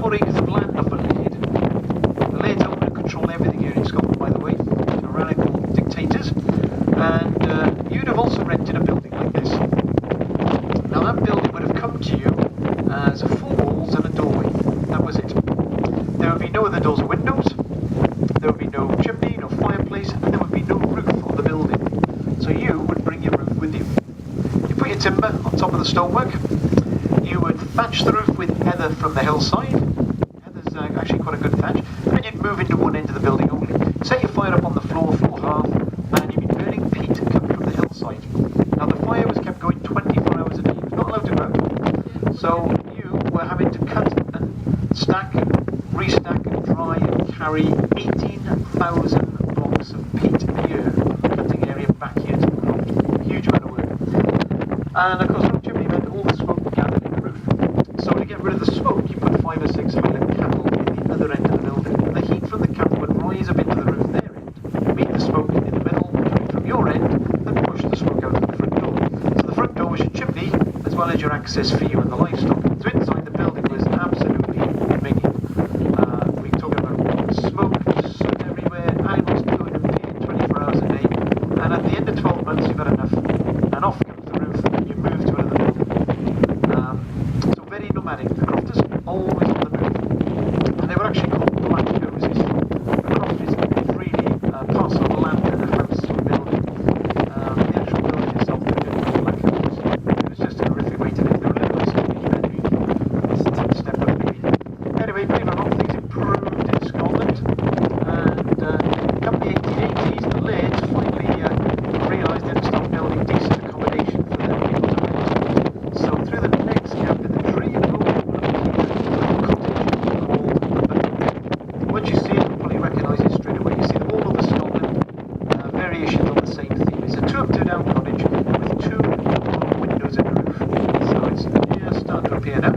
4 acres of land off a laird. The laird's own and control everything here in Scotland, by the way, tyrannical dictators. And you'd have also rented a building like this. Now that building would have come to you as 4 walls and a doorway. That was it. There would be no other doors or windows. There would be no chimney, no fireplace, and there would be no roof on the building. So you would bring your roof with you. You put your timber on top of the stonework. You would thatch the roof with heather from the hillside. Heather's actually quite a good thatch. And you'd move into one end of the building only. Set your fire up on the floor hearth, and you'd be burning peat coming from the hillside. Now the fire was kept going 24 hours a day. It was not allowed to go out. So you were having to cut and stack and restack and dry and carry 18,000 blocks of peat a year. Cutting area back here to the croft. Huge amount of work. And of course, no chimney meant all the smoke gathered in the roof. So to get rid of the smoke, you put 5 or 6 Highland cattle in the other end of the building. And the heat from the cattle would rise up into the roof their end, meet the smoke in the middle, coming from your end, and push the smoke out of the front door. So the front door was your chimney, as well as your access for you and the livestock. So inside the building was absolutely minging. We're talking about smoke, soot everywhere, animals doing and peeing 24 hours a day. And at the end of 12 months, you've had enough. And off comes the roof, and you move to another building. So very nomadic. The crofters always on the move. And they were actually called black houses. A croft is really a parcel of land and a house or building. The actual building itself, they didn't call black houses. It was just a horrific way to live. They were a little bit sleepy, maybe. Step up, maybe. Anyway, believe it or not, things improved in Scotland. And come the 1880s, the Lairds finally realised they had to start building decent accommodation for their people to live. So through the next gap in the tree, you'll go a cottage called the Buck. Once you see it, you'll probably recognise it straight away. You see them all over Scotland, variations on the same theme. It's a 2 up, 2 down cottage with 2 windows in the roof. So it's just starting to appear now.